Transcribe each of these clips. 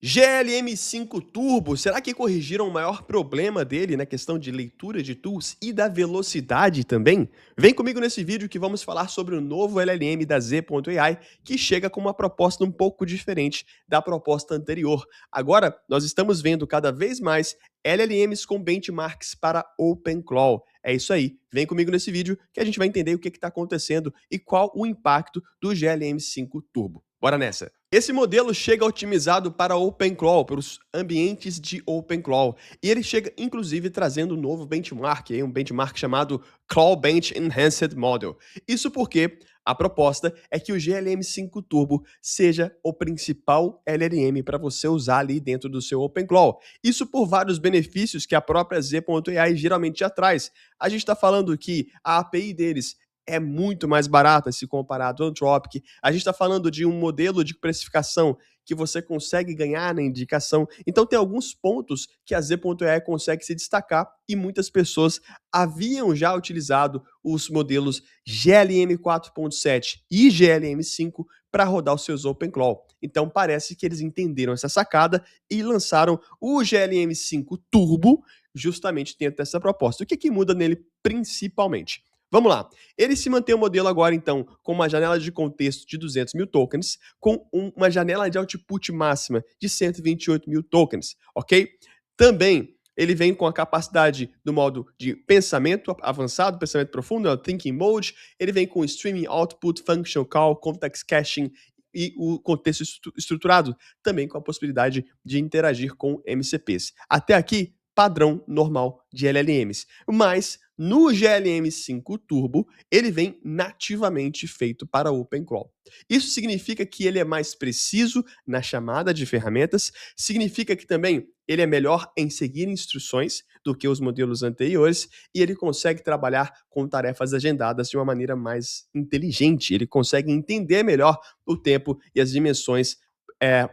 GLM5 Turbo, será que corrigiram o maior problema dele na questão de leitura de tools e da velocidade também? Vem comigo nesse vídeo que vamos falar sobre o novo LLM da Z.AI, que chega com uma proposta um pouco diferente da proposta anterior. Agora, nós estamos vendo cada vez mais LLMs com benchmarks para OpenClaw. É isso aí, vem comigo nesse vídeo que a gente vai entender o que está acontecendo e qual o impacto do GLM5 Turbo. Bora nessa! Esse modelo chega otimizado para OpenClaw, para os ambientes de OpenClaw, e ele chega inclusive trazendo um novo benchmark, um benchmark chamado ClawBench Enhanced Model. Isso porque a proposta é que o GLM5 Turbo seja o principal LLM para você usar ali dentro do seu OpenClaw. Isso por vários benefícios que a própria Z.AI geralmente já traz. A gente está falando que a API deles é muito mais barata se comparado ao Anthropic. A gente está falando de um modelo de precificação que você consegue ganhar na indicação. Então tem alguns pontos que a Z.AI consegue se destacar e muitas pessoas haviam já utilizado os modelos GLM 4.7 e GLM 5 para rodar os seus OpenClaw. Então parece que eles entenderam essa sacada e lançaram o GLM 5 Turbo justamente dentro dessa proposta. O que muda nele principalmente? Vamos lá. Ele se mantém o modelo agora, então, com uma janela de contexto de 200 mil tokens, com uma janela de output máxima de 128 mil tokens, ok? Também ele vem com a capacidade do modo de pensamento avançado, pensamento profundo, o Thinking Mode. Ele vem com Streaming Output, Function Call, Context Caching e o contexto estruturado, também com a possibilidade de interagir com MCPs. Até aqui, padrão normal de LLMs. Mas no GLM5 Turbo, ele vem nativamente feito para OpenClaw. Isso significa que ele é mais preciso na chamada de ferramentas, significa que também ele é melhor em seguir instruções do que os modelos anteriores e ele consegue trabalhar com tarefas agendadas de uma maneira mais inteligente, ele consegue entender melhor o tempo e as dimensões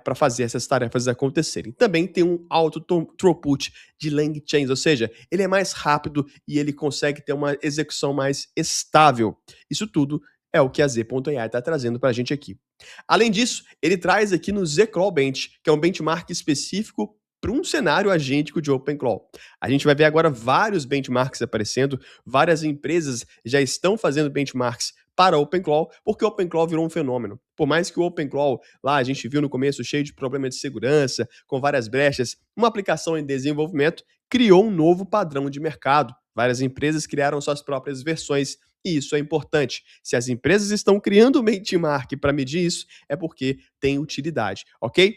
para fazer essas tarefas acontecerem. Também tem um alto throughput de LangChains, ou seja, ele é mais rápido e ele consegue ter uma execução mais estável. Isso tudo é o que a Z.AI está trazendo para a gente aqui. Além disso, ele traz aqui no zClawBench, que é um benchmark específico para um cenário agêntico de OpenClaw. A gente vai ver agora vários benchmarks aparecendo, várias empresas já estão fazendo benchmarks para OpenClaw, porque o OpenClaw virou um fenômeno. Por mais que o OpenClaw, lá a gente viu no começo, cheio de problemas de segurança, com várias brechas, uma aplicação em desenvolvimento criou um novo padrão de mercado. Várias empresas criaram suas próprias versões, e isso é importante. Se as empresas estão criando um benchmark para medir isso, é porque tem utilidade, ok?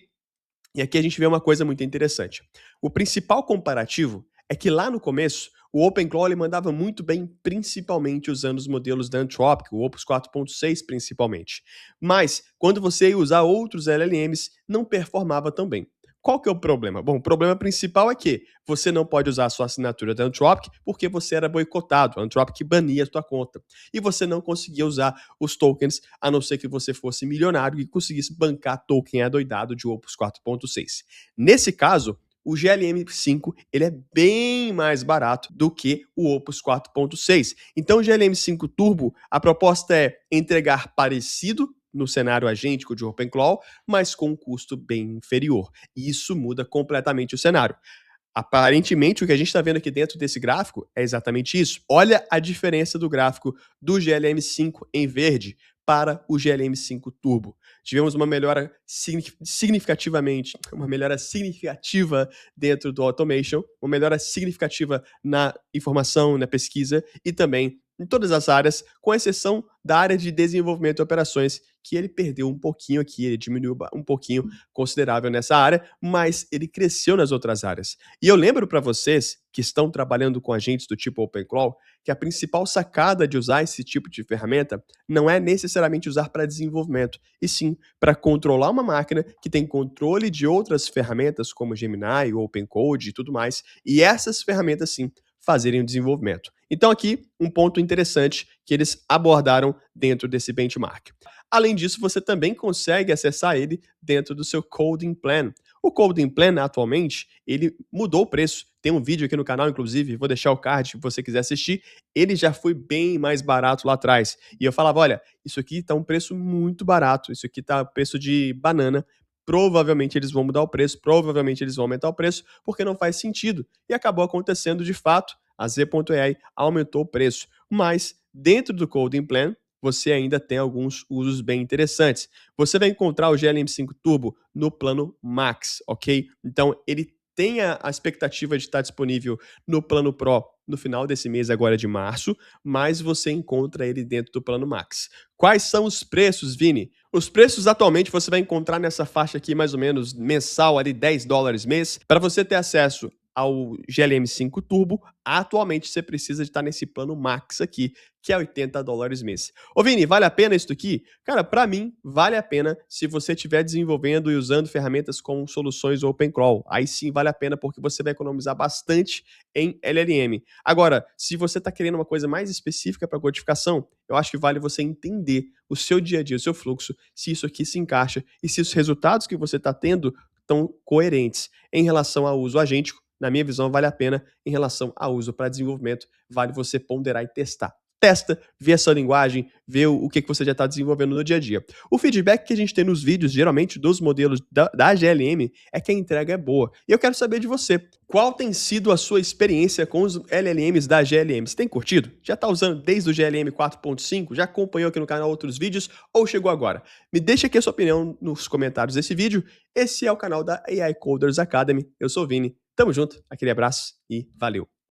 E aqui a gente vê uma coisa muito interessante. O principal comparativo é que lá no começo, o OpenClaw ele mandava muito bem, principalmente usando os modelos da Anthropic, o Opus 4.6 principalmente. Mas, quando você ia usar outros LLMs, não performava tão bem. Qual que é o problema? Bom, o problema principal é que você não pode usar a sua assinatura da Anthropic porque você era boicotado, a Anthropic bania a sua conta. E você não conseguia usar os tokens, a não ser que você fosse milionário e conseguisse bancar token adoidado de Opus 4.6. Nesse caso, o GLM5 ele é bem mais barato do que o Opus 4.6. Então o GLM5 Turbo, a proposta é entregar parecido no cenário agêntico de OpenClaw, mas com um custo bem inferior. E isso muda completamente o cenário. Aparentemente, o que a gente está vendo aqui dentro desse gráfico é exatamente isso. Olha a diferença do gráfico do GLM5 em verde para o GLM5 Turbo. Tivemos uma melhora uma melhora significativa dentro do automation, uma melhora significativa na informação, na pesquisa e também em todas as áreas, com exceção da área de desenvolvimento e operações, que ele perdeu um pouquinho aqui, ele diminuiu um pouquinho considerável nessa área, mas ele cresceu nas outras áreas. E eu lembro para vocês que estão trabalhando com agentes do tipo OpenClaw, que a principal sacada de usar esse tipo de ferramenta não é necessariamente usar para desenvolvimento, e sim para controlar uma máquina que tem controle de outras ferramentas como Gemini, OpenCode e tudo mais, e essas ferramentas sim fazerem o desenvolvimento. Então aqui, um ponto interessante que eles abordaram dentro desse benchmark. Além disso, você também consegue acessar ele dentro do seu Coding Plan. O Coding Plan, atualmente, ele mudou o preço. Tem um vídeo aqui no canal, inclusive, vou deixar o card se você quiser assistir. Ele já foi bem mais barato lá atrás. E eu falava, olha, isso aqui tá um preço muito barato, isso aqui tá preço de banana provavelmente eles vão mudar o preço, provavelmente eles vão aumentar o preço, porque não faz sentido. E acabou acontecendo de fato, a Z.AI aumentou o preço. Mas, dentro do Coding Plan, você ainda tem alguns usos bem interessantes. Você vai encontrar o GLM5 Turbo no plano Max, ok? Então, ele tem a expectativa de estar disponível no plano Pro no final desse mês, agora de março, mas você encontra ele dentro do plano Max. Quais são os preços, Vini? Os preços atualmente você vai encontrar nessa faixa aqui, mais ou menos mensal, ali $10 mês. Para você ter acesso ao GLM5 Turbo, atualmente você precisa de estar nesse plano Max aqui, que é $80 mês. Ô Vini, vale a pena isso aqui? Cara, para mim, vale a pena se você estiver desenvolvendo e usando ferramentas com soluções OpenCrawl. Aí sim vale a pena porque você vai economizar bastante em LLM. Agora, se você está querendo uma coisa mais específica para codificação, eu acho que vale você entender o seu dia a dia, o seu fluxo, se isso aqui se encaixa e se os resultados que você está tendo estão coerentes. Em relação ao uso agêntico, na minha visão, vale a pena. Em relação ao uso para desenvolvimento, vale você ponderar e testar. Testa, vê a sua linguagem, vê o que você já está desenvolvendo no dia a dia. O feedback que a gente tem nos vídeos, geralmente dos modelos da GLM, é que a entrega é boa. E eu quero saber de você, qual tem sido a sua experiência com os LLMs da GLM? Você tem curtido? Já está usando desde o GLM 4.5? Já acompanhou aqui no canal outros vídeos? Ou chegou agora? Me deixa aqui a sua opinião nos comentários desse vídeo. Esse é o canal da AI Coders Academy. Eu sou o Vini. Tamo junto, aquele abraço e valeu!